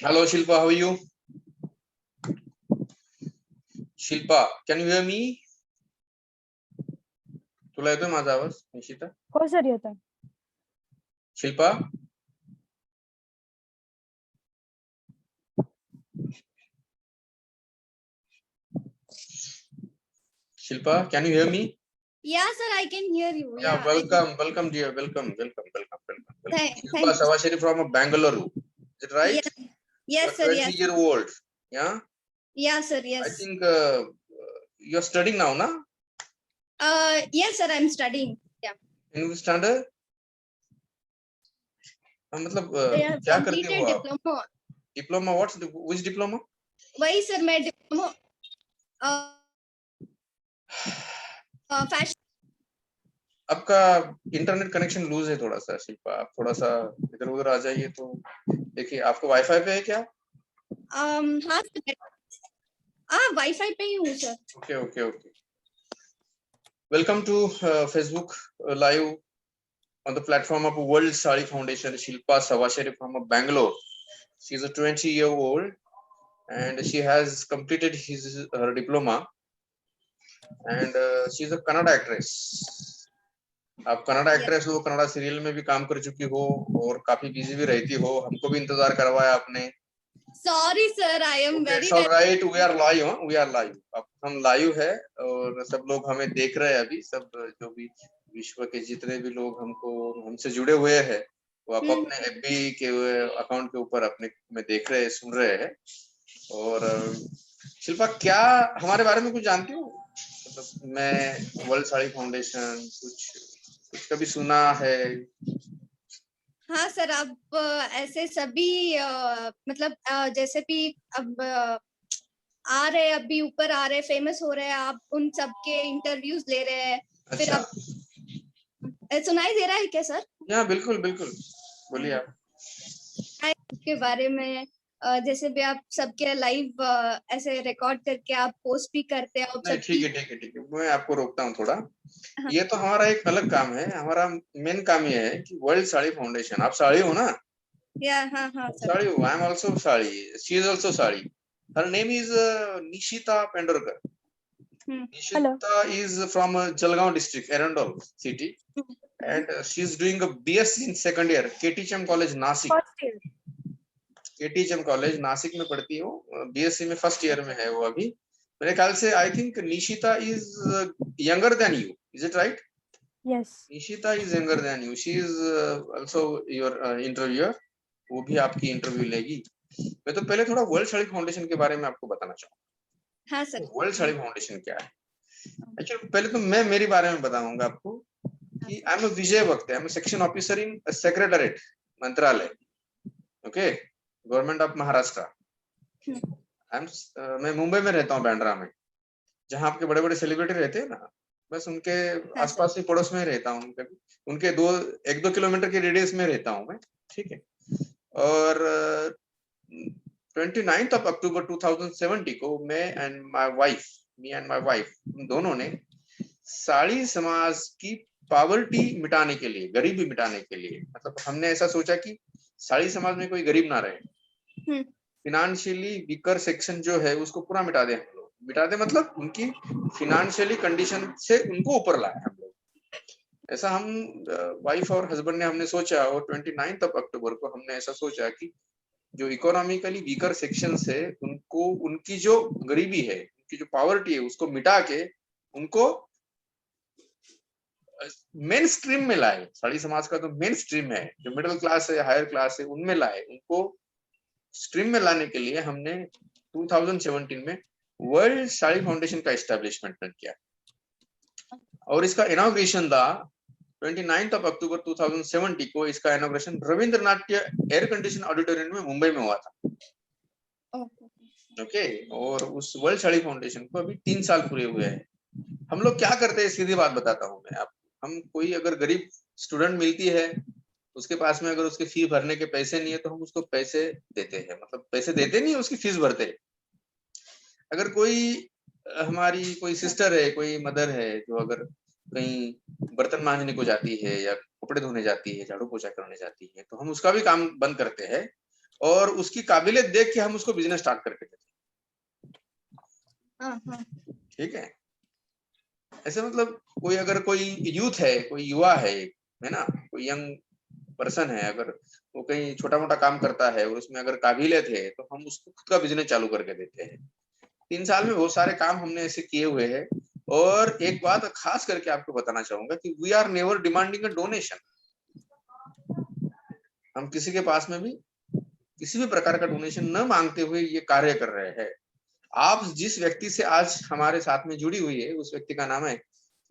Hello, Shilpa. How are you? Shilpa, can you hear me? तुला येतोय माझा आवाज, निशिता? हो सर येतोय. Shilpa, Shilpa, can you hear me? Yeah, sir, I can hear you. Yeah, welcome, dear. Welcome. Thank Shilpa Savashiri from Bangalore. Is it right? Yes, sir. 20-year-old. Yeah. Yeah, sir. Yes. I think you're studying now, na? Yes, sir. I'm studying. Yeah. In which standard? मतलब क्या करते हो आप? Diploma. Diploma? Which diploma? वही sir मैं diploma fashion. आपका internet connection loose है थोड़ा सा शिल्पा, आप थोड़ा सा इधर उधर आ जाइए तो देखिए. आपको वाईफाई पे है क्या? हाँ वाईफाई पे ही हूँ sir. Okay. Welcome to Facebook live on the platform of World Sari Foundation. Shilpa Savashiri from Bangalore. She is a 20-year-old and she has completed her diploma and she is a Kannada actress. आप Kannada actress हो, Kannada serial में भी काम कर चुकी हो और काफी बिजी भी रहती हो. हमको भी इंतजार करवाया आपने. Sorry sir, I am very. All right, we are live. अब हम लाइव है और सब लोग हमें देख रहे हैं अभी. सब जो भी विश्व के जितने भी लोग हमसे जुड़े हुए हैं वो आप अपने एफबी के अकाउंट के ऊपर अपने में देख रहे हैं, सुन रहे हैं. और शिल्पा, क्या हमारे बारे में कुछ जानती हो? मतलब मैं वर्ल्ड साड़ी फाउंडेशन कुछ कभी सुना है? हाँ सर, अब ऐसे सभी मतलब जैसे भी अब आ रहे, अभी ऊपर आ रहे, फेमस हो रहे हैं, आप उन सब के इंटरव्यूज ले रहे हैं. फिर अब सुनाई दे रहा है क्या सर? हाँ बिल्कुल बोलिए आप. के बारे में जैसे भी आप सबके लाइव ऐसे रिकॉर्ड करके आप पोस्ट भी करते हैं. ठीक है, मैं आपको रोकता हूँ थोड़ा. हाँ. ये तो हमारा एक अलग काम है. हमारा मेन काम ये है कि वर्ल्ड साड़ी फाउंडेशन. आप साड़ी हो ना? हाँ साड़ी हो. I am also sari. She is also sari. Her name is Nishita Pendorkar. Nishita is from Jalgaon district, Erandol city, and she is doing a BSc in second year, KTHM College, Nasik. KTHM College, Nasik में पढ़ती हो. BSc में first year में है वो अभी. मेरे ख्याल से I think Nishita is younger than you. Is it right? Yes. Nishita is younger than you. She is also your interviewer. वो भी आपकी इंटरव्यू लेगी. मैं तो पहले थोड़ा वर्ल्ड साड़ी फाउंडेशन के बारे में आपको बताना चाहूँगा. हाँ सर. वर्ल्ड साड़ी फाउंडेशन क्या है? एक्चुअली पहले तो मैं मेरे बारे में बताऊंगा आपको कि आई am a Vijay Bhakt. I am a section officer in secretariat Mantralaya. Okay, government of Maharashtra. मैं मुंबई में रहता हूँ, बांद्रा में, जहाँ आपके बड़े बड़े सेलिब्रिटी रहते हैं ना. बस उनके आसपास ही पड़ोस में रहता हूँ. उनके 1-2 किलोमीटर के रेडियस में रहता हूँ मैं. ठीक है. और 29 अक्टूबर 2070 को मैं एंड माय वाइफ दोनों ने साड़ी समाज की पॉवर्टी मिटाने के लिए, गरीबी मिटाने के लिए, मतलब हमने ऐसा सोचा कि साड़ी समाज में कोई गरीब ना रहे, फिनेंशियली वीकर सेक्शन जो है उसको पूरा मिटा दे हम लोग। मिटा दे मतलब उनकी फिनेंशियली कंडीशन से उनको ऊपर लाए हम लोग। ऐसा हम वाइफ और हस्बैंड ने हमने सोचा, और 29 अक्टूबर को हमने ऐसा सोचा कि जो इकोनॉमिकली वीकर सेक्शन है उनको, उनकी जो गरीबी है, उनकी जो पॉवर्टी है उसको मिटा के उनको मेन स्ट्रीम में लाए। साड़ी समाज का तो मेन स्ट्रीम है, जो मिडिल क्लास है, हायर क्लास है, उनमें लाए। उनको स्ट्रीम में लाने के लिए हमने 2017 में वर्ल्ड साड़ी फाउंडेशन का एस्टेब्लिशमेंट किया, और इसका इनॉग्रेशन था 29 अक्टूबर 2070 को। इसका inauguration Rabindranath air condition auditorium में मुंबई में हुआ था। ओके, और उस वर्ल्ड साड़ी फाउंडेशन को अभी 3 साल पूरे हुए हैं। हम लोग क्या करते हैं, सीधी बात बताता हूँ मैं आपको। हम कोई अगर गरीब स्टूडेंट मिलती है, उसके पास में अगर उसके फी भरने के पैसे नहीं है तो हम उसको पैसे देते हैं, मतलब पैसे देते नहीं, उसकी फीस भरते हैं। अगर कोई हमारी कोई सिस्टर है, कोई मदर है जो अगर कहीं बर्तन मांजने को जाती है या कपड़े धोने जाती है, झाड़ू पोछा करने जाती है, तो हम उसका भी काम बंद करते हैं और उसकी काबिलियत देख के हम उसको बिजनेस स्टार्ट करके देते हैं। ठीक है, ऐसे मतलब कोई अगर कोई यूथ है, कोई युवा है ना, कोई यंग पर्सन है, अगर वो कहीं छोटा मोटा काम करता है और उसमें अगर काबिलियत है तो हम उसको खुद का बिजनेस चालू करके देते हैं। 3 साल में बहुत सारे काम हमने ऐसे किए हुए हैं। और एक बात खास करके आपको बताना चाहूंगा कि we are never demanding a donation. हम किसी के पास में भी किसी भी प्रकार का डोनेशन न मांगते हुए ये कार्य कर रहे हैं। आप जिस व्यक्ति से आज हमारे साथ में जुड़ी हुई है, उस व्यक्ति का नाम है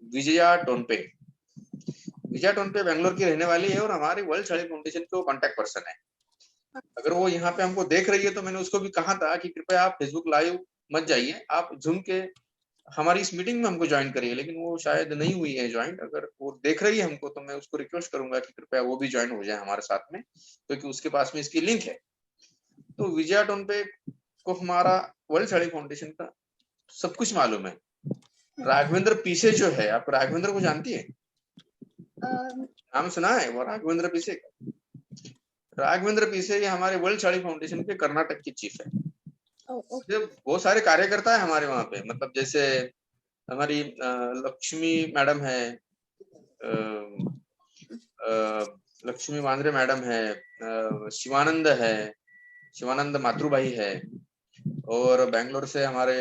विजया टोनपे। विजया टोनपे बेंगलोर की रहने वाली है और हमारे वर्ल्ड साड़ी फाउंडेशन के कॉन्टैक्ट पर्सन है। अगर वो यहाँ पे हमको देख रही है तो मैंने उसको भी कहा था कि कृपया आप फेसबुक लाइव मत जाइए, आप जूम के हमारी इस मीटिंग में हमको ज्वाइन करिए, लेकिन वो शायद नहीं हुई है ज्वाइन। अगर वो देख रही है हमको तो मैं उसको रिक्वेस्ट करूंगा कि कृपया वो भी ज्वाइन हो जाए हमारे साथ में, क्योंकि उसके पास में इसकी लिंक है। तो विजया टोनपे को हमारा वर्ल्ड साड़ी फाउंडेशन का सब कुछ मालूम है। राघवेंद्र पीसे जो है, आप राघवेंद्र को जानती है? नाम सुना है वो राघवेंद्र पीसे का? राघवेंद्र पीसे ये हमारे वर्ल्ड साड़ी फाउंडेशन के कर्नाटक की चीफ है। बहुत सारे कार्यकर्ता है हमारे वहां पे, मतलब जैसे हमारी लक्ष्मी मैडम है, लक्ष्मी मांद्रे मैडम है, शिवानंद है, शिवानंद मातृभाई है, और बेंगलोर से हमारे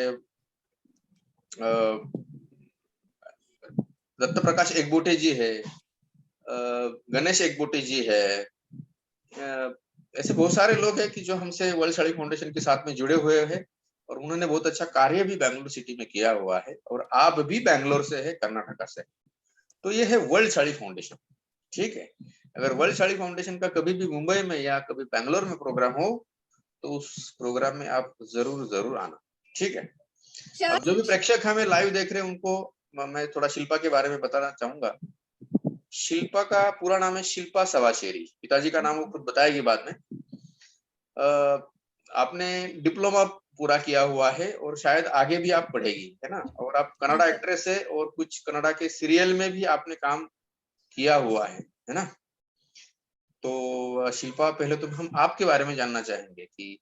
दत्त प्रकाश एकबोटे जी है, गणेश एकबोटे जी है। ऐसे बहुत सारे लोग हैं कि जो हमसे वर्ल्ड साड़ी फाउंडेशन के साथ में जुड़े हुए हैं, और उन्होंने बहुत अच्छा कार्य भी बेंगलोर सिटी में किया हुआ है। और आप भी बेंगलोर से है, कर्नाटका से। तो ये है वर्ल्ड साड़ी फाउंडेशन। ठीक है, अगर वर्ल्ड साड़ी फाउंडेशन का कभी भी मुंबई में या कभी बेंगलोर में प्रोग्राम हो तो उस प्रोग्राम में आप जरूर जरूर आना। ठीक है, अब जो भी प्रेक्षक हमें लाइव देख रहे हैं उनको मैं थोड़ा शिल्पा के बारे में बताना चाहूंगा। शिल्पा का पूरा नाम है शिल्पा सवाशेरी। पिताजी का नाम वो खुद बताएगी बाद में। आपने डिप्लोमा पूरा किया हुआ है और शायद आगे भी आप पढ़ेगी, है ना? और आप कन्नड़ा एक्ट्रेस है और कुछ कन्नड़ा के सीरियल में भी आपने काम किया हुआ है ना? तो शिल्पा, पहले तो हम आपके बारे में जानना चाहेंगे कि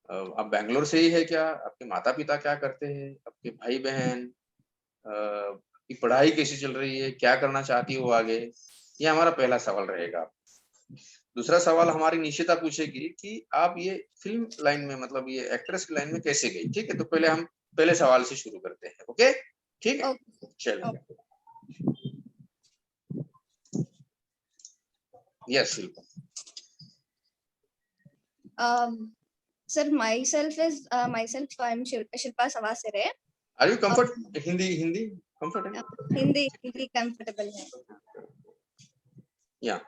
आप बेंगलोर से ही है क्या? आपके माता पिता क्या करते हैं? आपके भाई बहन? की पढ़ाई कैसी चल रही है? क्या करना चाहती हो आगे? ये हमारा पहला सवाल रहेगा। दूसरा सवाल हमारी निशिता पूछेगी कि आप ये फिल्म लाइन में, मतलब ये एक्ट्रेस की लाइन में कैसे गई? ठीक है, तो पहले हम पहले सवाल से शुरू करते हैं। ओके, ठीक है, चलिए। Yes Shilpa. Sir, myself I'm Shilpa Savasere. Are you comfort Hindi comfortable? Hindi comfortable है. Yeah.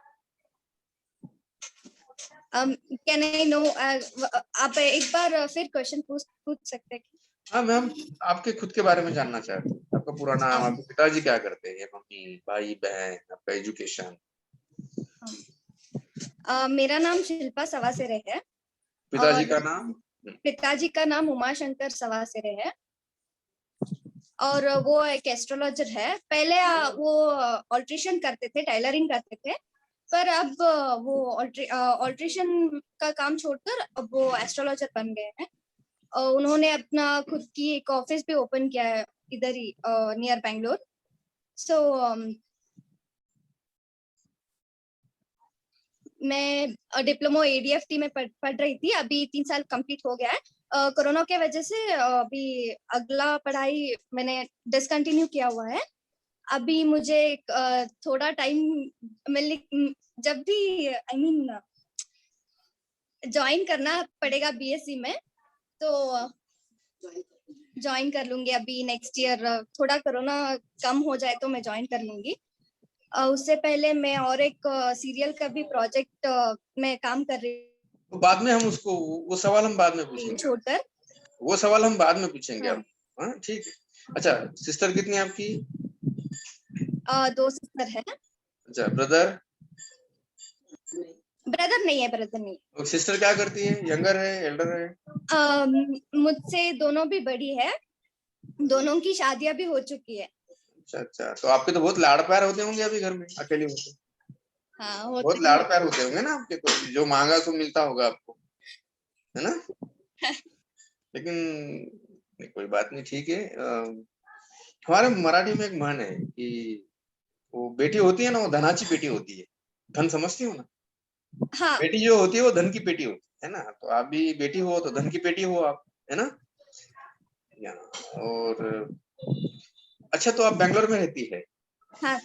Can I know आप एक बार फिर क्वेश्चन पूछ सकते हैं? हाँ मैम, आपके खुद के बारे में जानना चाहते हैं। आपका पूरा नाम, आपके पिताजी क्या करते हैं, मम्मी, भाई बहन, आपका एजुकेशन? मेरा नाम शिल्पा सवासेरे है। पिताजी का नाम? पिताजी का नाम उमाशंकर सवासेरे है। और वो एक एस्ट्रोलॉजर है। पहले वो ऑल्ट्रेशन करते थे, टेलरिंग करते थे, पर अब वो ऑल्ट्रेशन का काम छोड़कर अब वो एस्ट्रोलॉजर बन गए हैं। उन्होंने अपना खुद की एक ऑफिस भी ओपन किया है इधर ही नियर बैंगलोर। सो मैं डिप्लोमा एडीएफटी में पढ़ रही थी, अभी 3 साल कंप्लीट हो गया है। कोरोना के वजह से अभी अगला पढ़ाई मैंने डिसकंटिन्यू किया हुआ है। अभी मुझे थोड़ा टाइम मिल, जब भी आई मीन ज्वाइन करना पड़ेगा बीएससी में, तो ज्वाइन कर लूंगी अभी नेक्स्ट ईयर। थोड़ा कोरोना कम हो जाए तो मैं ज्वाइन कर लूंगी। उससे पहले मैं और एक सीरियल का भी प्रोजेक्ट में काम कर रही तो बाद में हम उसको वो सवाल हम बाद में पूछेंगे, छोड़कर। वो सवाल हम बाद में पूछेंगे हाँ। आप। हाँ ठीक है। अच्छा, सिस्टर कितनी है आपकी? 2 सिस्टर है। अच्छा, ब्रदर? ब्रदर नहीं है, ब्रदर नहीं तो सिस्टर क्या करती है, यंगर है, एल्डर है? है। मुझसे दोनों भी बड़ी है, दोनों की शादियां भी हो चुकी है। अच्छा अच्छा, तो आपके तो बहुत लाड़ प्यार होते होंगे अभी घर में, अकेले होते? हाँ, बहुत होते लाड़ हैं। प्यार होते होंगे ना आपके, तो जो मांगा सो मिलता होगा आपको, है ना? लेकिन नहीं, कोई बात नहीं, ठीक है। हमारे मराठी में एक म्हण है कि वो बेटी होती है ना, वो धनाची पेटी होती है। धन समझती हो ना? हाँ। बेटी जो होती है वो धन की पेटी होती है ना, तो आप भी बेटी हो तो धन की पेटी हो आप, है ना? या, और अच्छा, तो आप बैंगलोर में रहती है? हाँ।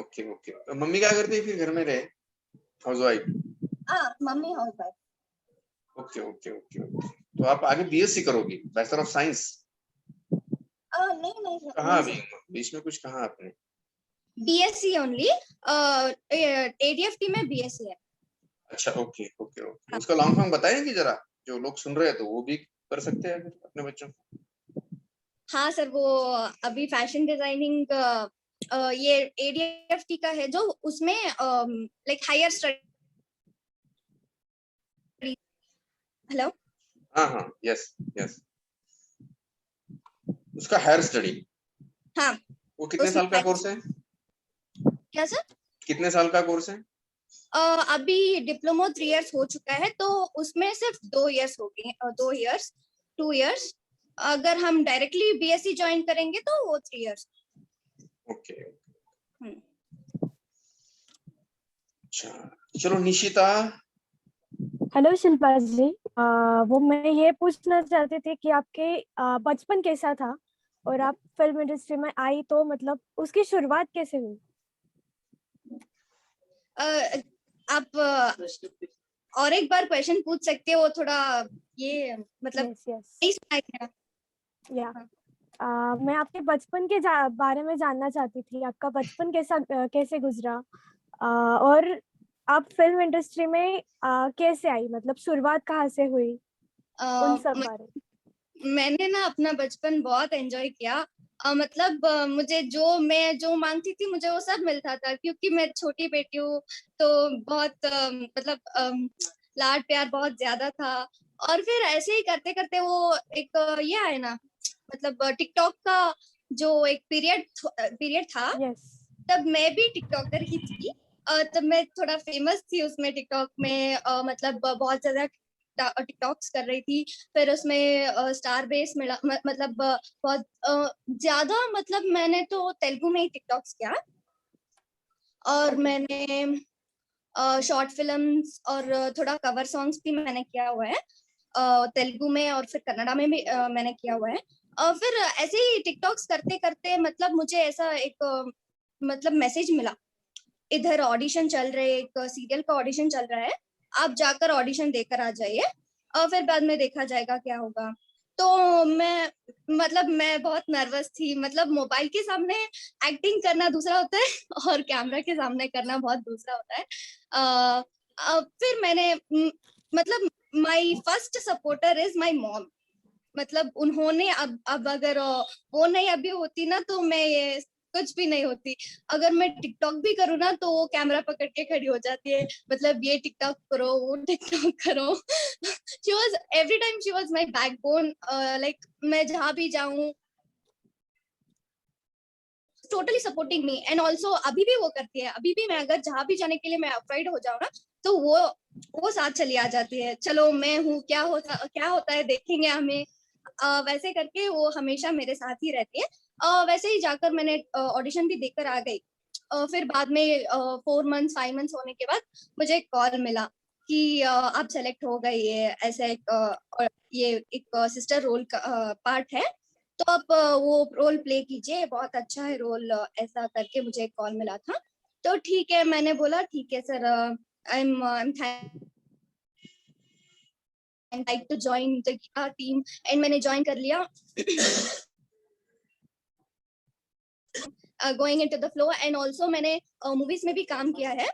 ओके ओके, तो मम्मी क्या करती है फिर घर में रहे, house wife? Mummy house wife. Okay okay okay okay, तो आप आगे बीएससी करोगी, बैचलर ऑफ साइंस? नहीं नहीं कहाँ नहीं अभी सर, बीच में कुछ कहा आपने? BSc only. एडीएफटी में बीएससी है। अच्छा ओके ओके ओके, हाँ। उसका लॉन्ग फॉर्म बताएंगे जरा, जो लोग सुन रहे हैं तो वो भी कर सकते हैं फिर अपने बच्चों को। हाँ सर, वो अभी फैशन डिजाइनिंग ये एडीएफटी का है जो उसमें लाइक हायर स्टडी। हेलो। हाँ हाँ, यस यस, उसका हायर स्टडी। हाँ, वो कितने उसमें साल का कोर्स है? क्या सर? कितने साल का कोर्स है? अभी डिप्लोमा 3 इयर्स हो चुका है, तो उसमें सिर्फ 2 इयर्स हो गए, 2 इयर्स, 2 इयर्स। अगर हम डायरेक्टली बीएससी ज्वाइन करेंगे तो वो 3 इयर्स। ओके, अच्छा, चलो निशिता। हेलो शिल्पा जी। वो मैं ये पूछना चाहती थी कि आपके बचपन कैसा था और आप फिल्म इंडस्ट्री में आई तो मतलब उसकी शुरुआत कैसे हुई? आप और एक बार क्वेश्चन पूछ सकते हो, थोड़ा ये मतलब यस यस नहीं सुनाई दिया। या हाँ। मैं आपके बचपन के बारे में जानना चाहती थी, आपका बचपन कैसे गुजरा, और आप फिल्म इंडस्ट्री में कैसे आई, मतलब शुरुआत कहाँ से हुई, उन सब बारे मैंने ना अपना बचपन बहुत एंजॉय किया। मतलब मुझे मैं जो मांगती थी मुझे वो सब मिलता था, क्योंकि मैं छोटी बेटी हूँ, तो बहुत मतलब लाड प्यार बहुत ज्यादा था। और फिर ऐसे ही करते करते वो एक ये है ना, मतलब टिकटॉक का जो एक पीरियड था, यस तब मैं भी टिकटॉकर ही थी। तब मैं थोड़ा फेमस थी उसमें टिकटॉक में, मतलब बहुत ज्यादा टिकटॉक्स कर रही थी। फिर उसमें स्टार बेस मिला, मतलब बहुत ज्यादा, मतलब मैंने तो तेलुगु में ही टिकटॉक्स किया। और मैंने शॉर्ट फिल्म्स और थोड़ा कवर सॉन्ग्स भी मैंने किया हुआ है, तेलुगु में और फिर कन्नड़ा में भी मैंने किया हुआ है। फिर ऐसे ही टिकटॉक्स करते करते मतलब मुझे ऐसा एक मतलब मैसेज मिला, इधर ऑडिशन चल रहे, एक सीरियल का ऑडिशन चल रहा है, आप जाकर ऑडिशन देकर आ जाइए और फिर बाद में देखा जाएगा क्या होगा। तो मैं बहुत नर्वस थी, मतलब मोबाइल के सामने एक्टिंग करना दूसरा होता है और कैमरा के सामने करना बहुत दूसरा होता है। फिर मैंने मतलब my first supporter is my mom. मतलब उन्होंने अब अगर वो नहीं अभी होती ना तो मैं ये कुछ भी नहीं होती। अगर मैं टिकटॉक भी करूँ ना तो वो कैमरा पकड़ के खड़ी हो जाती है, मतलब ये टिकटॉक करो, वो टिकटॉक करो। She was every time, she was my backbone. Like मैं जहाँ भी जाऊँ totally supporting me, and also अभी भी वो करती है। अभी भी मैं अगर जहाँ भी जाने के लिए मैं अफ्रेड हो जाऊँ ना, तो वो साथ चली आ जाती है, चलो मैं हूँ, क्या होता है देखेंगे हमें, वैसे करके वो हमेशा मेरे साथ ही रहती है। वैसे ही जाकर मैंने ऑडिशन भी देकर आ गई। फिर बाद में 4 मंथ्स 5 मंथ्स होने के बाद मुझे एक कॉल मिला कि आप सेलेक्ट हो गई है, ऐसा ये एक सिस्टर रोल का पार्ट है, तो आप वो रोल प्ले कीजिए, बहुत अच्छा है रोल, ऐसा करके मुझे एक कॉल मिला था। तो ठीक है, मैंने बोला ठीक है sir, I am like to join the team, and मैंने ज्वाइन कर लिया। Going into the flow, and also मैंने मूवीज में भी काम किया है।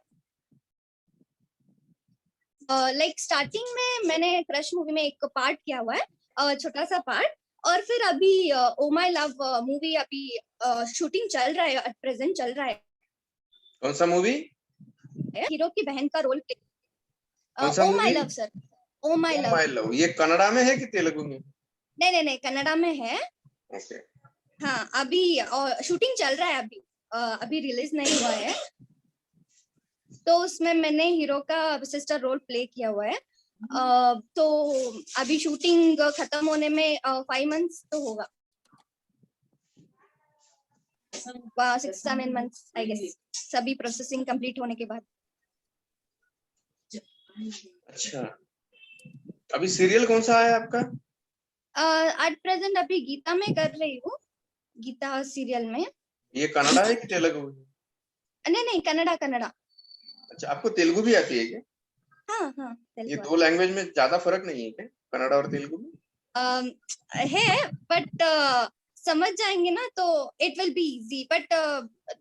लाइक स्टार्टिंग में मैंने क्रश मूवी में एक पार्ट किया हुआ है, छोटा सा पार्ट, और फिर अभी ओ माय लव मूवी अभी शूटिंग चल रहा है, एट प्रेजेंट चल रहा है। कौन सा मूवी? हीरो की बहन का रोल प्ले। कौन सा oh my movie? Love sir, oh my oh love. My love, ये कन्नड़ा में है कि तेलुगु में? नहीं, कन्नड़ा में है। ओके। हाँ, अभी शूटिंग चल रहा है, अभी रिलीज नहीं हुआ है। तो उसमें मैंने हीरो का सिस्टर रोल प्ले किया हुआ है। तो अभी शूटिंग खत्म होने में 5 मंथ्स तो होगा, 6-7 मंथ्स आई गेस, सभी प्रोसेसिंग कंप्लीट होने के बाद। अच्छा, अभी सीरियल कौन सा है आपका? एट प्रेजेंट अभी गीता में कर रही हूँ, गीता सीरियल में। ये कन्नड़ा है कि तेलुगु है? नहीं, कन्नड़ा। अच्छा, आपको तेलुगु भी आती है क्या? हाँ, ये तेलुगु 2 लैंग्वेज में ज्यादा फर्क नहीं है क्या, कन्नड़ा और तेलुगु में? है, बट समझ जाएंगे ना तो it will be easy, but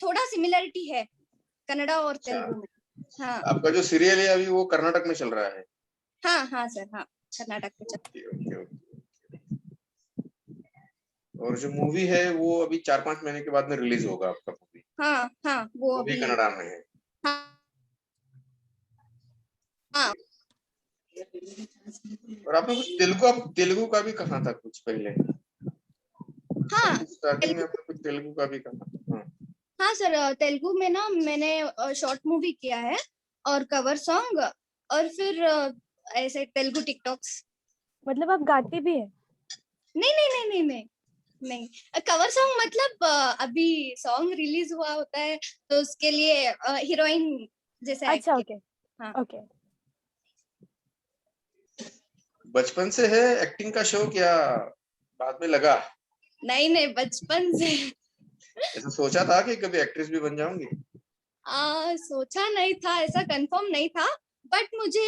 थोड़ा सिमिलरिटी है कन्नड़ा और तेलुगु में। हाँ आपका जो सीरियल है अभी वो कर्नाटक में चल रहा है? हाँ सर, हाँ, कर्नाटक में चल। ओके। और जो मूवी है वो अभी 4-5 महीने के बाद में रिलीज होगा आपका मूवी? हाँ, वो वो भी अभी। कन्नड़ा में है? हाँ। और आपने कुछ तेलुगु का भी कहा था कुछ पहले? स्टार्टिंग में आपने कुछ तेलुगु का भी कहा। हाँ सर, तेलुगु में ना मैंने शॉर्ट मूवी किया है और कवर सॉन्ग, और फिर ऐसे तेलुगु टिकटॉक्स। मतलब आप गाती भी है? नहीं, कवर सॉन्ग मतलब अभी सॉन्ग रिलीज हुआ होता है तो उसके लिए हीरोइन जैसे act अच्छा, किया। ओके। हाँ। ओके। बचपन से है एक्टिंग का शौक या बाद में लगा? नहीं, बचपन से। ऐसा सोचा था कि कभी एक्ट्रेस भी बन जाऊंगी? सोचा नहीं था, ऐसा कंफर्म नहीं था, बट मुझे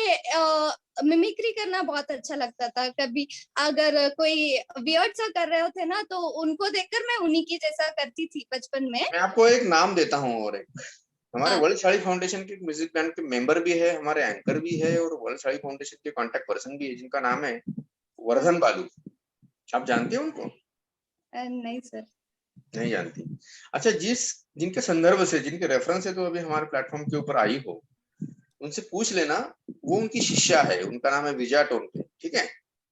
मिमिक्री करना बहुत अच्छा लगता था। कभी अगर कोई वियर्ड सा कर रहे होते ना तो उनको देखकर मैं उन्हीं की जैसा करती थी बचपन में। मैं आपको एक नाम देता हूँ, और एक हमारे हाँ। वर्ल्ड साड़ी फाउंडेशन के म्यूजिक बैंड के मेंबर भी है, हमारे एंकर भी है, और वर्ल्ड साड़ी फाउंडेशन के कांटेक्ट पर्सन भी है, जिनका नाम है वर्धन बालू। आप जानते हैं उनको? नहीं सर। नहीं जानती? अच्छा, जिनके संदर्भ से, जिनके रेफरेंस से तो अभी हमारे प्लेटफॉर्म के ऊपर आई हो, उनसे पूछ लेना। वो उनकी शिष्या है, उनका नाम है विजया टोनके, ठीक है?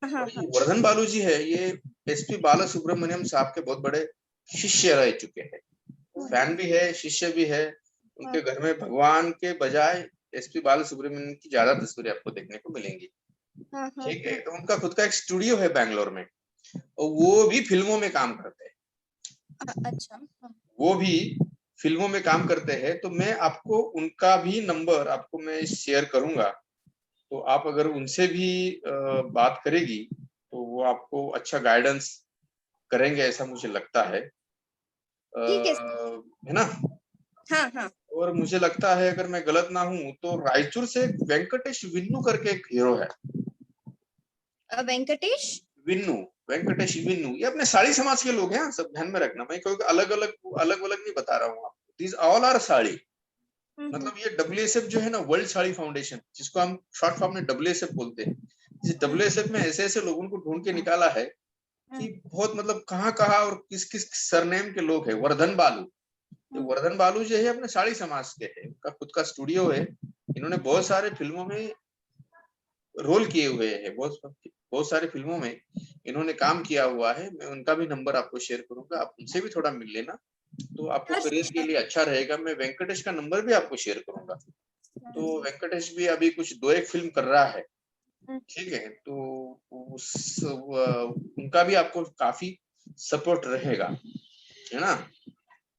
हाँ, और ये वर्धन बालू जी है, ये एसपी बाला सुब्रमण्यम साहब के बहुत बड़े शिष्य रह चुके हैं। फैन भी है, शिष्य भी है। उनके घर में भगवान के बजाय एसपी बाला सुब्रमण्यम की ज्यादा तस्वीरें आपको देखने को मिलेंगी, हाँ, ठीक है? तो उनका खुद का एक स्टूडियो है बैंगलोर में, और वो भी फिल्मों में काम करते हैं। अच्छा। वो भी फिल्मों में काम करते हैं, तो मैं आपको उनका भी नंबर आपको मैं शेयर करूंगा। तो आप अगर उनसे भी बात करेगी तो वो आपको अच्छा गाइडेंस करेंगे, ऐसा मुझे लगता है। ठीक है। है ना? हाँ। और मुझे लगता है, अगर मैं गलत ना हूं, तो रायचूर से वेंकटेश विन्नू करके एक हीरो है। वेंकटेश विन्नू, वेंकटेश विन्नू, ये अपने साड़ी समाज के लोग हैं, सब ध्यान में रखना। मैं कोई अलग अलग नहीं बता रहा हूँ आपको, दीज ऑल आर साड़ी। मतलब ये WSF जो है ना, वर्ल्ड साड़ी फाउंडेशन, जिसको हम शॉर्ट फॉर्म में WSF बोलते हैं, इस WSF में ऐसे ऐसे लोगों को ढूंढ के निकाला है कि बहुत मतलब कहाँ कहाँ और किस किस सरनेम के लोग हैं। वर्धन बालू, तो वर्धन बालू जो है अपने साड़ी समाज के है, उनका खुद का स्टूडियो है। इन्होंने बहुत सारे फिल्मों में रोल किए हुए हैं, बहुत सारी फिल्मों में इन्होंने काम किया हुआ है। मैं उनका भी नंबर आपको शेयर करूंगा, आप उनसे भी थोड़ा मिल लेना। तो आपको हाँ करियर के लिए अच्छा रहेगा। मैं वेंकटेश का नंबर भी आपको शेयर करूंगा। तो वेंकटेश भी अभी कुछ 2-1 फिल्म कर रहा है, ठीक है। तो उनका भी आपको काफी सपोर्ट रहेगा, है ना।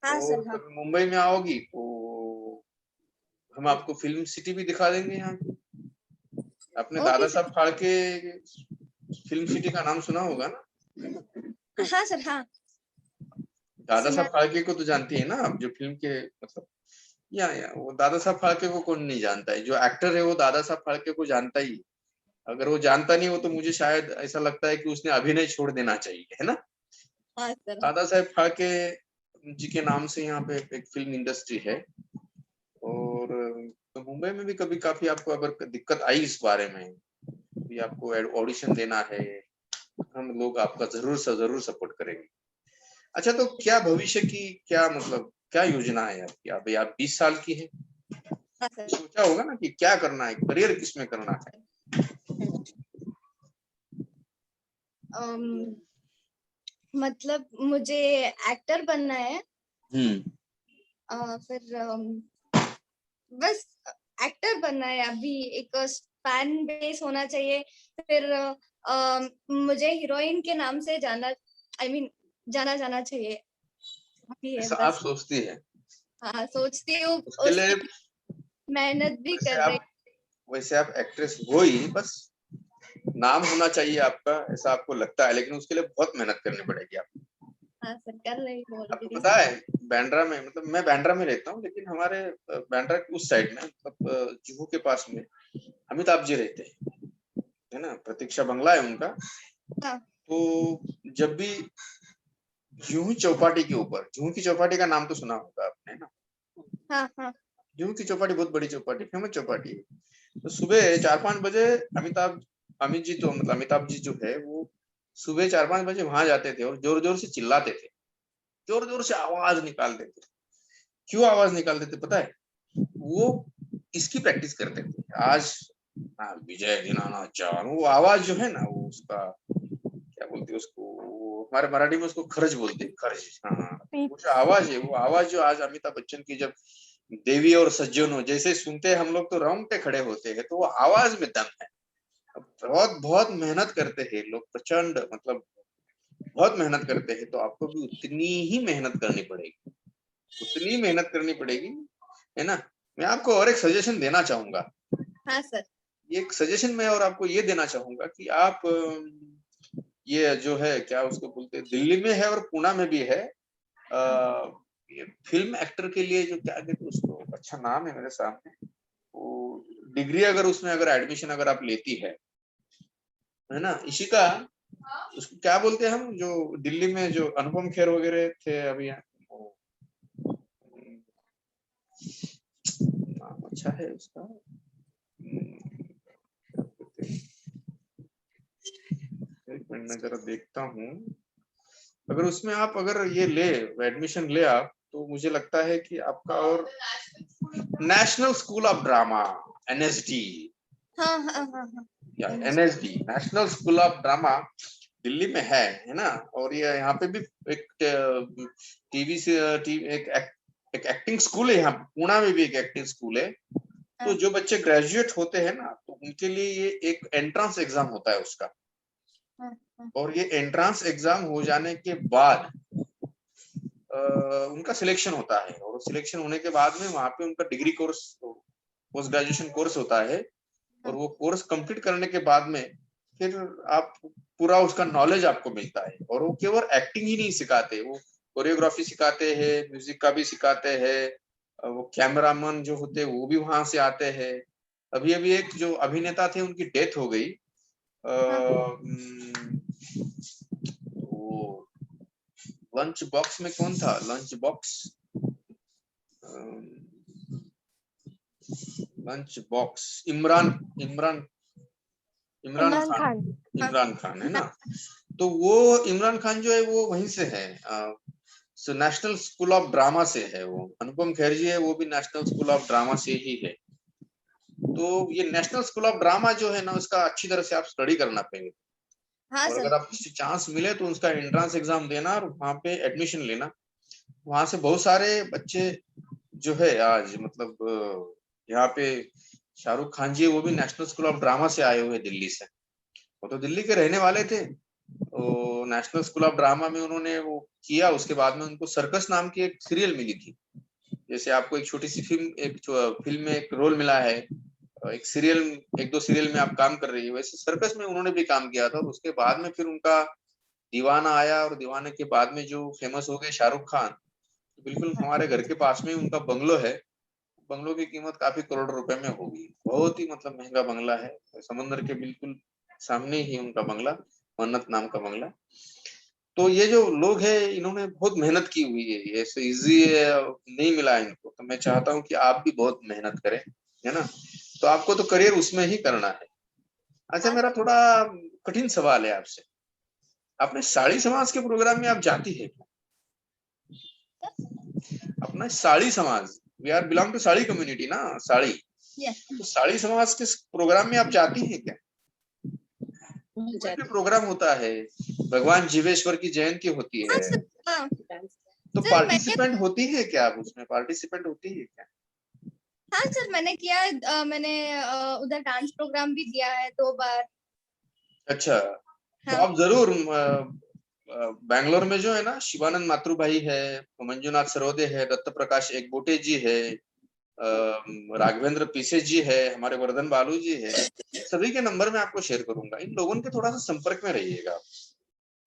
हाँ और सर हाँ। कभी मुंबई में आओगी तो हम आपको फिल्म सिटी भी दिखा देंगे यहाँ की। आपने ओके दादा sir. Saheb Phalke film city का नाम सुना होगा ना। हाँ सर हाँ। दादा सुना। साहब फाल्के को तो जानती है ना आप, जो फिल्म के मतलब या वो दादा साहब फाल्के को कौन नहीं जानता है। जो एक्टर है वो दादा साहब फाल्के को जानता ही है। अगर वो जानता नहीं हो तो मुझे शायद ऐसा लगता है कि उसने अभिनय छोड़ देना चाहिए, है ना। हाँ सर। दादा साहब फाल्के जी के नाम से यहाँ पे एक फिल्म इंडस्ट्री है। और तो मुंबई में भी कभी काफी आपको अगर दिक्कत आई इस बारे में कि आपको ऑडिशन देना है, हम लोग आपका जरूर से जरूर सपोर्ट करेंगे। अच्छा, तो क्या भविष्य की क्या मतलब क्या योजना है आपकी? अभी आप 20 साल की है, हाँ सर। सोचा होगा ना कि क्या करना है, करियर किसमें करना है। मतलब मुझे एक्टर बनना है। फिर बस एक्टर बनना है। अभी एक फैन बेस होना चाहिए। फिर मुझे हीरोइन के नाम से जाना जाना जाना चाहिए। अभी है ऐसा आप बस। सोचती है? हाँ सोचती हूँ। उसके लिए उसकी मेहनत भी वैसे कर रही। आप वैसे आप एक्ट्रेस हो ही, बस नाम होना चाहिए आपका, ऐसा आपको लगता है, लेकिन उसके लिए बहुत मेहनत करनी पड़ेगी आपको। हाँ सर कर रही हूँ आपको ऑलरेडी। पता है बांद्रा में, मतलब मैं बांद्रा में रहता हूँ, लेकिन हमारे बांद्रा के उस साइड में मतलब जुहू के पास में अमिताभ जी रहते हैं, है ना। प्रतीक्षा बंगला है उनका। हाँ। तो जब भी जुहू चौपाटी के ऊपर, जुहू की चौपाटी का नाम तो सुना होगा आपने ना। हाँ हाँ। जुहू की चौपाटी बहुत बड़ी चौपाटी, फेमस चौपाटी है। तो सुबह 4-5 बजे अमित जी, तो मतलब अमिताभ जी जो है वो सुबह 4-5 बजे वहां जाते थे और जोर जोर से चिल्लाते थे, जोर जोर से आवाज निकालते थे। क्यों आवाज निकालते थे पता है? वो इसकी प्रैक्टिस करते थे। आज विजय दीनानाथ चार, वो आवाज जो है ना, वो उसका क्या बोलते हैं उसको, वो हमारे मराठी में उसको खरज बोलते हैं, खरज। हाँ, वो जो आवाज है, वो आवाज जो आज अमिताभ बच्चन की जब देवी और सज्जनों जैसे सुनते हैं हम लोग तो रोंगटे खड़े होते हैं, तो वो आवाज में दम है। बहुत बहुत मेहनत करते हैं लोग, प्रचंड मतलब बहुत मेहनत करते हैं। तो आपको भी उतनी ही मेहनत करनी पड़ेगी, उतनी मेहनत करनी पड़ेगी, है ना। मैं आपको और एक सजेशन देना चाहूंगा। हाँ सर। एक सजेशन मैं और आपको ये देना चाहूंगा कि आप ये जो है क्या उसको बोलते हैं, दिल्ली में है और पुणे में भी है। ये फिल्म एक्टर के लिए जो क्या कहते हैं उसको, अच्छा नाम है मेरे सामने, वो डिग्री अगर उसमें अगर एडमिशन अगर आप लेती है ना इशिका, उसको क्या बोलते हैं हम, जो दिल्ली में जो अनुपम खेर वगैरह थे अभी यहाँ, नाम अच्छा है उसका, एक मिनट में जरा देखता हूँ। अगर उसमें आप अगर ये ले एडमिशन ले आप, तो मुझे लगता है कि आपका और national school of drama, NSD, हाँ हाँ हाँ हाँ। या NSD national school of drama Delhi में है ना। और ये यहाँ पे भी एक टीवी से एक एक्टिंग स्कूल है, यहाँ पुणे में भी एक एक्टिंग स्कूल है। तो जो बच्चे ग्रेजुएट होते हैं ना, तो उनके लिए ये एक एंट्रेंस एग्जाम होता है उसका। और ये एंट्रेंस एग्जाम हो जाने के बाद उनका सिलेक्शन होता है, और सिलेक्शन होने के बाद में वहां पे उनका degree course, post graduation course होता है। और वो कोर्स कंप्लीट करने के बाद में फिर आप पूरा उसका नॉलेज आपको मिलता है। और वो केवल एक्टिंग ही नहीं सिखाते, वो कोरियोग्राफी सिखाते हैं, म्यूजिक का भी सिखाते हैं। वो कैमरामैन जो होते हैं वो भी वहां से आते हैं। अभी अभी एक जो अभिनेता थे उनकी डेथ हो गई, वो लंच बॉक्स में कौन था, lunch box, lunch box, Imran Imran Imran Imran Khan, Khan. Imran Khan है ना। तो वो इमरान खान जो है वो वहीं से है, नेशनल स्कूल ऑफ ड्रामा से है। वो अनुपम खेर जी है, वो भी नेशनल स्कूल ऑफ ड्रामा से ही है। तो ये नेशनल स्कूल ऑफ ड्रामा जो है ना, उसका अच्छी तरह से आप स्टडी करना पड़ेगा। हाँ और सर। अगर आप चांस मिले तो उसका एंट्रेंस एग्जाम देना और वहां पे एडमिशन लेना। वहां से बहुत सारे बच्चे जो है आज मतलब यहाँ पे शाहरुख खान जी, वो भी नेशनल स्कूल ऑफ ड्रामा से आए हुए दिल्ली से। वो तो दिल्ली के रहने वाले थे, तो नेशनल स्कूल ऑफ ड्रामा में उन्होंने वो किया। उसके बाद में उनको सर्कस नाम की एक सीरियल मिली थी। जैसे आपको एक छोटी सी फिल्म में एक रोल मिला है, एक सीरियल, एक दो सीरियल में आप काम कर रही है, वैसे सर्कस में उन्होंने भी काम किया था। और उसके बाद में फिर उनका दीवाना आया, और दीवाने के बाद में जो फेमस हो गए शाहरुख खान। बिल्कुल हमारे घर के पास में ही उनका बंगलो है। बंगलो की कीमत काफी करोड़ रुपए में होगी, बहुत ही मतलब महंगा बंगला है, समुद्र के बिल्कुल सामने ही उनका बंगला, मन्नत नाम का बंगला। तो ये जो लोग हैं, इन्होंने बहुत मेहनत की हुई है, ऐसे इजी नहीं मिला इनको। तो मैं चाहता हूँ कि आप भी बहुत मेहनत करें, है ना। तो आपको तो करियर उसमें ही करना है। अच्छा, मेरा थोड़ा कठिन सवाल है आपसे। अपने साड़ी समाज के प्रोग्राम में आप जाती है क्या? अपना साड़ी समाज, वी आर बिलोंग टू साड़ी कम्युनिटी ना, साड़ी। तो साड़ी समाज के प्रोग्राम में आप जाती हैं क्या? कोई भी प्रोग्राम होता है, भगवान जीवेश्वर की जयंती होती है, हाँ तो सर, पार्टिसिपेंट होती है क्या? आप उसमें पार्टिसिपेंट होती है क्या? हाँ सर, मैंने किया है। मैंने उधर डांस प्रोग्राम भी दिया है 2 बार। अच्छा, तो हाँ आप जरूर बैंगलोर में जो है ना, शिवानंद मातृ भाई है, मंजुनाथ सरोदे है, दत्त प्रकाश एकबोटे जी है, राघवेंद्र पीसे जी है, हमारे वर्धन बालू जी है, सभी के नंबर मैं आपको शेयर करूंगा। इन लोगों के थोड़ा सा संपर्क में रहिएगा।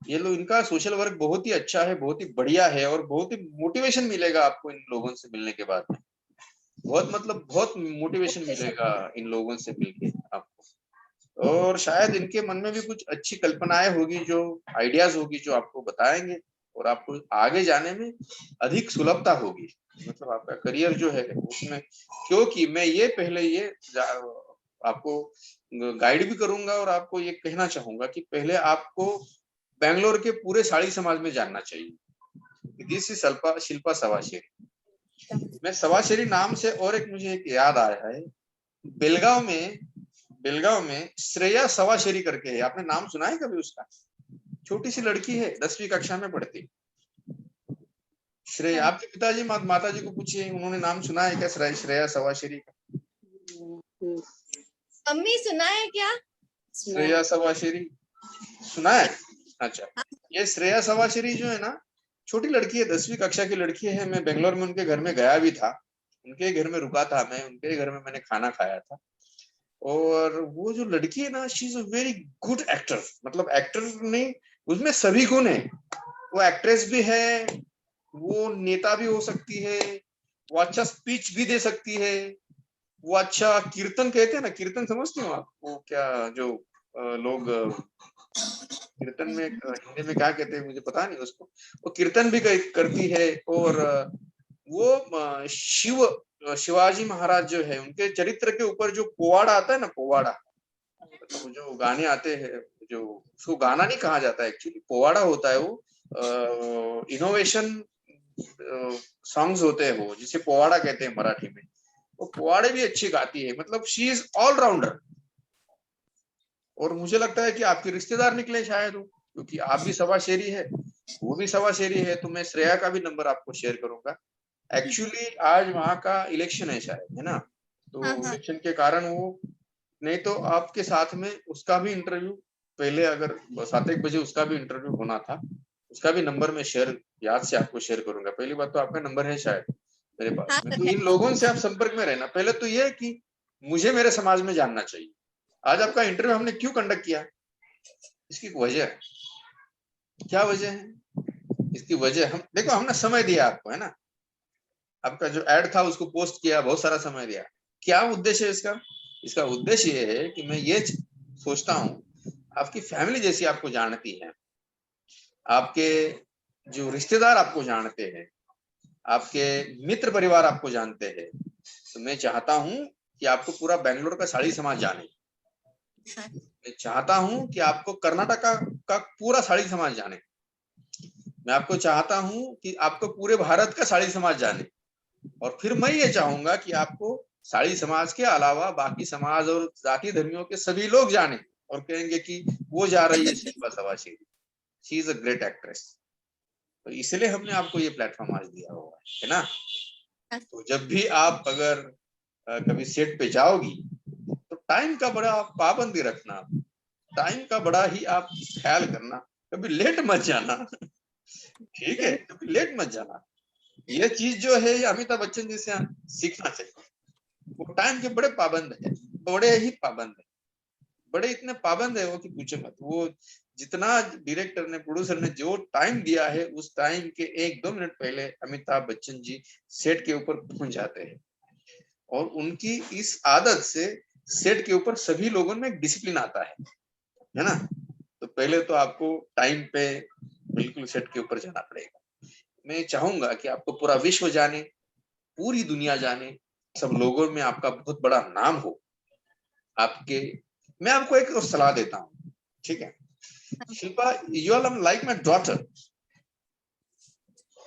ये लोग, इनका सोशल वर्क बहुत ही अच्छा है, बहुत ही बढ़िया है, और बहुत ही मोटिवेशन मिलेगा आपको इन लोगों से मिलने के बाद में। बहुत मतलब बहुत मोटिवेशन मिलेगा इन लोगों से मिलके आपको। और शायद इनके मन में भी कुछ अच्छी कल्पनाएं होगी, जो आइडियाज होगी, जो आपको बताएंगे, और आपको आगे जाने में अधिक सुलभता होगी। मतलब आपका करियर जो है उसमें, क्योंकि मैं ये पहले ये आपको गाइड भी करूंगा, और आपको ये कहना चाहूंगा कि पहले आपको बेंगलोर के पूरे साड़ी समाज में जानना चाहिए। This is Shilpa Savasheri. मैं सवाशेरी नाम से, और एक मुझे एक याद आ रहा है, बेलगांव में श्रेया सवाशेरी करके है। आपने नाम सुना है कभी उसका? छोटी सी लड़की है, 10वीं कक्षा में पढ़ती। श्रेया, आपके पिताजी माता जी को पूछिए, उन्होंने नाम सुना है क्या श्रेया सवाशेरी का? मम्मी, सुना है क्या? श्रेया सवाशेरी सुना है? अच्छा, ये श्रेया सवाशेरी जो है ना, छोटी लड़की है, 10वीं कक्षा की लड़की है। मैं बेंगलोर में उनके घर में गया भी था, उनके घर में रुका था मैं, उनके घर में मैंने खाना खाया था। और वो जो लड़की है ना, she is a very good actor. मतलब एक्टर नहीं, उसमें सभी गुण है। वो एक्ट्रेस भी है, वो नेता भी हो सकती है, वो अच्छा स्पीच भी दे सकती है, वो अच्छा कीर्तन कहते हैं ना, कीर्तन समझते हो आप? वो क्या जो लोग कीर्तन में हिंदी में क्या कहते हैं मुझे पता नहीं उसको। वो कीर्तन भी करती है। और वो शिवाजी महाराज जो है, उनके चरित्र के ऊपर जो पोवाड़ा आता है ना, पोवाड़ा, तो जो गाने आते हैं, जो उसको गाना नहीं कहा जाता, एक्चुअली पोवाड़ा होता है। वो इनोवेशन सॉन्ग्स होते हैं, वो जिसे पोवाड़ा कहते हैं मराठी में। वो पोवाड़े भी अच्छी गाती है, मतलब शी इज ऑलराउंडर। और मुझे लगता है कि आपके रिश्तेदार निकले शायद वो, क्योंकि आप भी सवा शेरी है, वो भी सवा शेरी है। तो मैं श्रेया का भी नंबर आपको शेयर करूंगा। एक्चुअली आज वहां का इलेक्शन है शायद, है ना, तो हाँ हाँ इलेक्शन के कारण वो, नहीं तो आपके साथ में उसका भी इंटरव्यू पहले, अगर 7 बजे उसका भी इंटरव्यू होना था, उसका भी नंबर मैं शेयर याद से आपको शेयर करूंगा। पहली बात तो आपका नंबर है शायद मेरे पास हाँ में, सर, तो है। इन लोगों से आप संपर्क में रहना। पहले तो ये कि मुझे मेरे समाज में जानना चाहिए। आज आपका इंटरव्यू हमने क्यों कंडक्ट किया, इसकी वजह है। क्या वजह है इसकी वजह? हम देखो, हमने समय दिया आपको, है ना, आपका जो एड था उसको पोस्ट किया, बहुत सारा समय दिया। क्या उद्देश्य है इसका? इसका उद्देश्य ये है कि मैं ये सोचता हूँ, आपकी फैमिली जैसी आपको जानती है, आपके जो रिश्तेदार आपको जानते हैं, आपके मित्र परिवार आपको जानते हैं, तो मैं चाहता हूँ कि आपको पूरा बेंगलोर का साड़ी समाज जाने। मैं चाहता हूँ कि आपको कर्नाटका का पूरा साड़ी समाज जाने। मैं आपको चाहता हूँ कि आपको पूरे भारत का साड़ी समाज जाने। और फिर मैं ये चाहूंगा कि आपको साड़ी समाज के अलावा बाकी समाज और जाति धर्मियों के सभी लोग जाने, और कहेंगे कि वो जा रही है Shilpa Savasheri, she is a great actress. तो इसलिए हमने आपको ये प्लेटफॉर्म आज दिया हुआ है ना। हाँ। तो जब भी आप अगर कभी सेट पे जाओगी तो टाइम का बड़ा पाबंदी रखना, टाइम का बड़ा ही आप ख्याल करना, कभी लेट मत जाना। ठीक है, कभी लेट मत जाना। ये चीज जो है ये अमिताभ बच्चन जी से सीखना चाहिए। वो टाइम के बड़े पाबंद है, बड़े ही पाबंद है, बड़े इतने पाबंद है वो कि पूछो मत। वो जितना डायरेक्टर ने, प्रोड्यूसर ने जो टाइम दिया है, उस टाइम के 1-2 मिनट पहले अमिताभ बच्चन जी सेट के ऊपर पहुंच जाते हैं। और उनकी इस आदत से सेट के ऊपर सभी लोगों में एक डिसिप्लिन आता है ना। तो पहले तो आपको टाइम पे बिल्कुल सेट के ऊपर जाना पड़ेगा। मैं चाहूंगा कि आपको पूरा विश्व जाने, पूरी दुनिया जाने, सब लोगों में आपका बहुत बड़ा नाम हो। आपके, मैं आपको एक और सलाह देता हूँ, ठीक है Shilpa, you are like my daughter.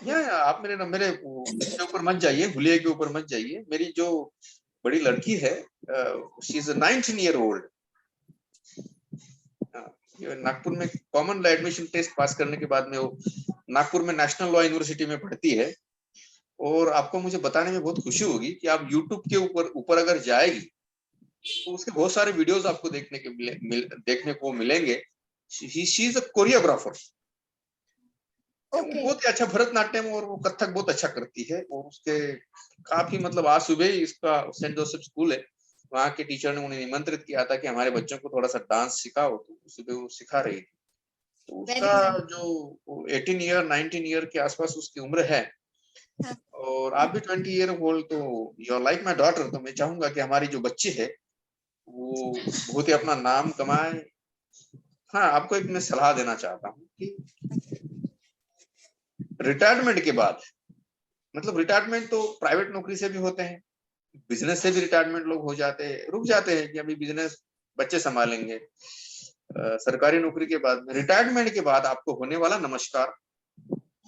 या आप मेरे उसके ऊपर मत जाइए, हुलिया के ऊपर मत जाइए। मेरी जो बड़ी लड़की है, she is 19 year old. Nagpur में common law admission test pass करने के बाद में वो नागपुर में नेशनल लॉ यूनिवर्सिटी में पढ़ती है। और आपको मुझे बताने में बहुत खुशी होगी कि आप यूट्यूब के ऊपर अगर जाएगी तो उसके बहुत सारे वीडियोस आपको देखने को मिलेंगे। She is a choreographer. Okay. बहुत ही अच्छा भरतनाट्यम और वो कथक बहुत अच्छा करती है। और उसके काफी मतलब आज सुबह ही इसका सेंट जोसेफ स्कूल है, वहाँ के टीचर ने उन्हें निमंत्रित किया था कि हमारे बच्चों को थोड़ा सा डांस सिखाओ। तो सुबह वो सिखा रही थी। तो वेरी उसका नाइस। जो 18 ईयर 19 ईयर के आसपास उसकी उम्र है। हाँ। और आप भी 20 ईयर ओल्ड, तो you are like my daughter. तो मैं चाहूंगा कि हमारी जो बच्ची है वो बहुत ही अपना नाम कमाए। हाँ, आपको एक मैं सलाह देना चाहता हूँ कि रिटायरमेंट के बाद, मतलब रिटायरमेंट तो प्राइवेट नौकरी से भी होते हैं, बिजनेस से भी रिटायरमेंट लोग हो जाते हैं, रुक जाते हैं कि अभी बिजनेस बच्चे संभालेंगे। सरकारी नौकरी के बाद, रिटायरमेंट के बाद आपको होने वाला नमस्कार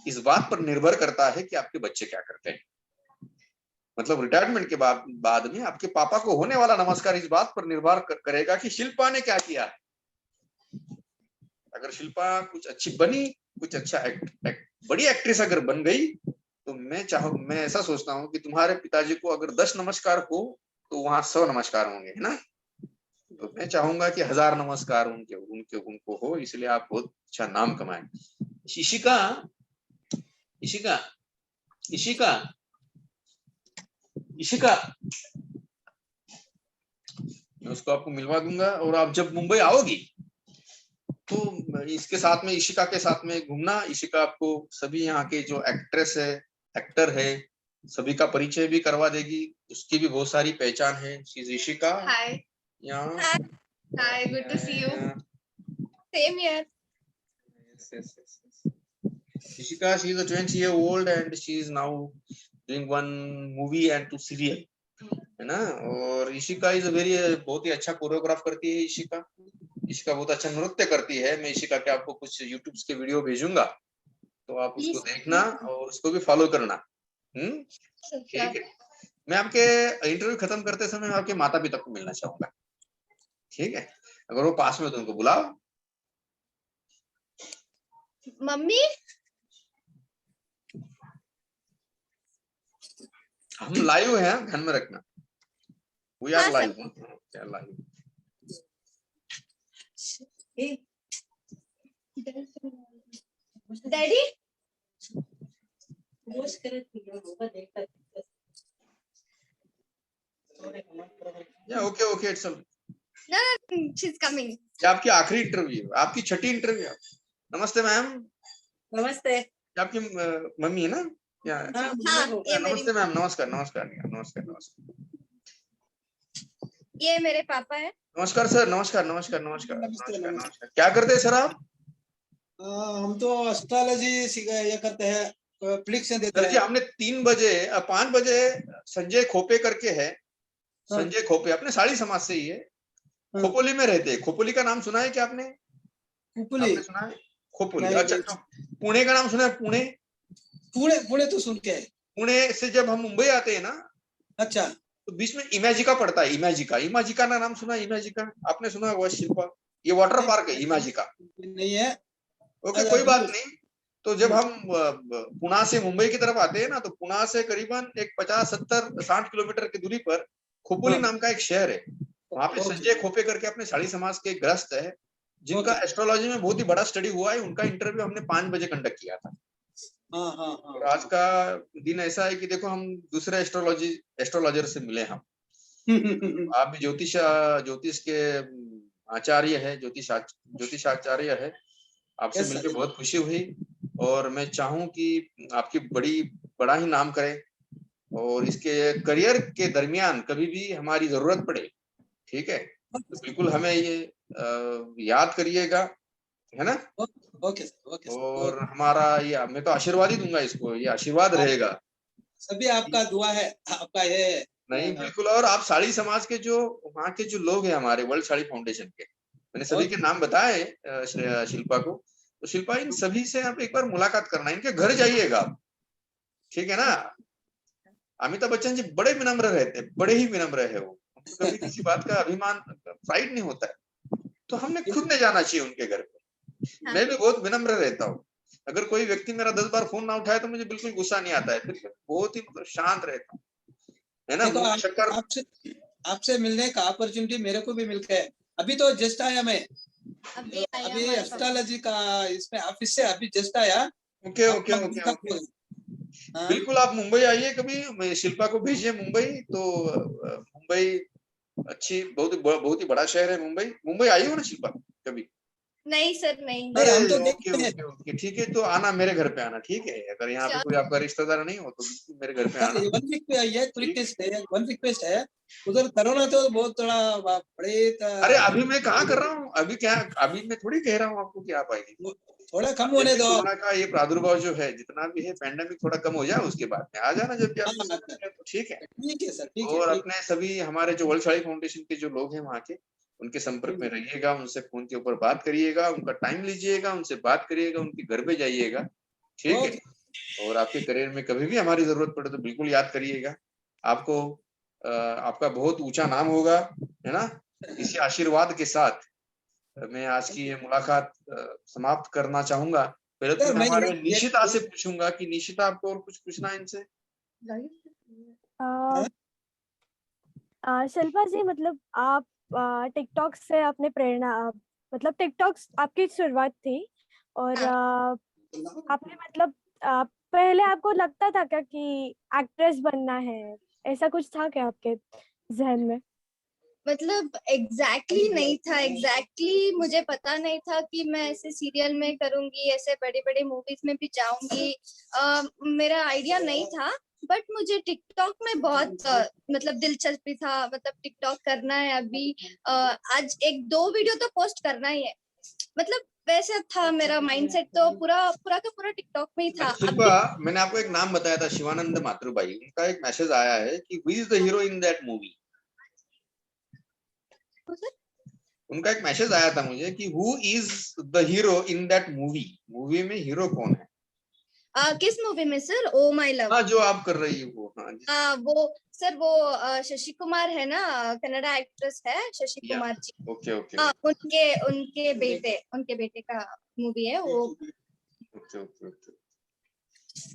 इस बात पर निर्भर करता है कि आपके बच्चे क्या करते हैं। मतलब रिटायरमेंट के बाद में आपके पापा को होने वाला नमस्कार इस बात पर निर्भर करेगा कि शिल्पा ने क्या किया है। अगर शिल्पा कुछ अच्छी बनी, कुछ अच्छा बड़ी एक्ट्रेस अगर बन गई, तो मैं ऐसा सोचता हूँ कि तुम्हारे पिताजी को अगर 10 नमस्कार हो तो वहां 100 नमस्कार होंगे, है ना। तो मैं चाहूंगा कि 1000 नमस्कार उनको हो, इसलिए आप बहुत अच्छा नाम कमाएं। इशिका इशिका इशिका इशिका, मैं उसको आपको मिलवा दूंगा। और आप जब मुंबई आओगी तो इसके साथ में, इशिका के साथ में घूमना। इशिका आपको सभी यहाँ के जो एक्ट्रेस है, एक्टर है, सभी का परिचय भी करवा देगी। उसकी भी बहुत सारी पहचान है। She is Ishika. हाय। यहाँ hi, good to see you. Same here. Ishika, she is a 20-year-old and she is now doing one movie and 2 serial, है ना। और इशिका इज वेरी, बहुत ही अच्छा कोरियोग्राफ करती है इशिका। इशिका बहुत अच्छा नृत्य करती है। मैं इशिका के आपको कुछ यूट्यूब के वीडियो भेजूंगा, तो आप उसको देखना और उसको भी फॉलो करना। ठीक है। मैं आपके इंटरव्यू खत्म करते समय आपके माता पिता को मिलना चाहूंगा, ठीक है। अगर वो पास में तो उनको बुलाओ। मम्मी, हम लाइव हैं, ध्यान में रखना। We are live. क्या live? Daddy, yeah okay it's she is coming. ये आपकी आखिरी इंटरव्यू, आपकी छठी इंटरव्यू। नमस्ते मैम। नमस्ते। आपकी मम्मी है ना? या हाँ, ये नमस्ते मैम। नमस्कार। ये मेरे पापा है। नमस्कार सर। नमस्कार। क्या करते हैं सर आप? हम तो एस्ट्रोलॉजी ये करते हैं, प्रेडिक्शन देते सर जी, हैं। हमने 3 बजे 5 बजे संजय खोपे करके है। संजय खोपे अपने साड़ी समाज से ही है, खोपोली में रहते हैं। खोपोली का नाम सुना है क्या आपने? खोपोली? आपने सुना है खोपोली? अच्छा, तो पुणे का नाम सुना है? पुणे तो सुन के। पुणे से जब हम मुंबई आते हैं ना, अच्छा, तो बीच में इमेजिका पड़ता है। इमेजिका का नाम सुना है? इमेजिका आपने सुना होगा शिल्पा? ये वाटर पार्क है इमेजिका। नहीं है। ओके, कोई बात नहीं। तो जब हम पुणे से मुंबई की तरफ आते हैं ना, तो पुणे से करीबन एक 50-70-60 किलोमीटर की दूरी पर खोपोली नाम का एक शहर है। वहां पे संजय खोपे करके अपने साड़ी समाज के एक ग्रस्त है, जिनका एस्ट्रोलॉजी में बहुत ही बड़ा स्टडी हुआ है। उनका इंटरव्यू हमने 5 बजे कंडक्ट किया था। और आज का दिन ऐसा है कि देखो हम दूसरे एस्ट्रोलॉजर से मिले हम। आप भी ज्योतिष के आचार्य है, ज्योतिषाचार्य है। आपसे Yes, मिलकर sir. बहुत खुशी हुई और मैं चाहूं कि आपकी बड़ा ही नाम करे और इसके करियर के दरमियान कभी भी हमारी जरूरत पड़े, ठीक है, तो बिल्कुल हमें ये याद करिएगा, है ना। ओके सर, ओके सर, और हमारा ये, मैं तो आशीर्वाद ही दूंगा इसको, ये आशीर्वाद रहेगा। सभी आपका दुआ है, आपका ये नहीं बिल्कुल। और आप साड़ी समाज के जो वहाँ के जो लोग हैं हमारे वर्ल्ड साड़ी फाउंडेशन के, मैंने सभी के नाम बताए शिल्पा को, तो शिल्पा इन सभी से आप एक बार मुलाकात करना, इनके घर जाइएगा आप, ठीक है ना। अमिताभ बच्चन जी बड़े विनम्र रहते हैं, बड़े ही विनम्र है वो, कभी किसी बात का अभिमान प्राइड नहीं होता है, तो हमने खुद ने जाना चाहिए उनके घर पे। मैं भी बहुत विनम्र रहता हूँ। अगर कोई व्यक्ति मेरा 10 बार फोन ना उठाए तो मुझे बिल्कुल गुस्सा नहीं आता है, फिर बहुत ही शांत रहता हूँ, है ना। देखो आपसे मिलने का अपॉर्चुनिटी मेरे को भी मिल गया है। अभी तो जस्ट आया मैं, अभी एस्ट्रोलॉजी का इसमें ऑफिस से अभी जस्ट आया। Okay okay okay okay. बिल्कुल आप मुंबई आइए कभी, शिल्पा को भेजिए मुंबई, तो मुंबई अच्छी बहुत ही बड़ा शहर है मुंबई। मुंबई आई हो ना शिल्पा कभी? नहीं सर, नहीं। हम तो ओके ओके ओके, ठीक है, तो आना मेरे घर पे आना, ठीक है। अगर यहाँ पे कोई आपका रिश्तेदार नहीं हो तो बिल्कुल मेरे घर पे आना। वन रिक्वेस्ट है, उधर करो ना तो बहुत थोड़ा बड़े अरे अभी मैं कहाँ कर रहा हूँ, अभी मैं थोड़ी कह रहा हूँ आपको कि आप आइए। थोड़ा कम होने दो। कोरोना का ये प्रादुर्भाव जो है, जितना भी है पैंडेमिक थोड़ा कम हो जाए, उसके बाद में आ जाना जब भी आप, तो ठीक है। ठीक है सर, ठीक है। और अपने सभी हमारे जो वर्ल्ड साड़ी फाउंडेशन के जो लोग हैं वहाँ के, उनके संपर्क में रहिएगा, उनसे फोन के ऊपर बात करिएगा, उनका टाइम लीजिएगा, उनसे बात करिएगा, उनके घर पे जाइएगा, ठीक है। और आपके करियर में कभी भी हमारी जरूरत पड़े तो बिल्कुल याद करिएगा। आपको आपका बहुत ऊंचा नाम होगा, है ना। इसी आशीर्वाद के साथ मैं आज की ये मुलाकात समाप्त करना चाहूंगा। पहले तो मैं हमारे निशिता से पूछूंगा कि निशिता आपको और कुछ पूछना है इनसे? शिल्पा जी, मतलब आप टिकटॉक से अपने प्रेरणा, मतलब टिकटॉक आपकी शुरुआत थी और आपने मतलब पहले आपको लगता था क्या कि एक्ट्रेस बनना है? ऐसा कुछ था क्या आपके जहन में? मतलब एग्जैक्टली नहीं था, एग्जैक्टली मुझे पता नहीं था कि मैं ऐसे सीरियल में करूंगी, ऐसे बड़े बड़े मूवीज में भी जाऊंगी। मेरा आइडिया नहीं था, बट मुझे टिकटॉक में बहुत मतलब दिलचस्पी था। मतलब टिकटॉक करना है अभी, आज 1-2 वीडियो तो पोस्ट करना ही है। मतलब वैसे था मेरा माइंडसेट, तो पूरा का पूरा टिकटॉक में ही था। शिल्पा, मैंने आपको एक नाम बताया था, शिवानंद मातृबाई, उनका एक मैसेज आया है कि who is the hero in that movie. उनका एक मैसेज आया था मुझे कि who is the hero in that movie. Movie में हीरो कौन है? किस मूवी में सर? Oh my love. हाँ, जो आप कर रही हो। हाँ, वो सर, वो शशि कुमार है ना, कन्नड़ा एक्ट्रेस है शशि कुमार जी। Okay okay. उनके बेटे का मूवी है वो। Okay okay okay.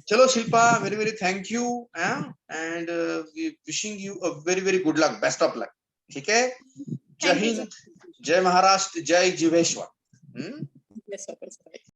चलो Shilpa, very very thank you and wishing you a very very good luck, best of luck, ठीक है। जय हिंद, जय महाराष्ट्र, जय जीवेश्वर।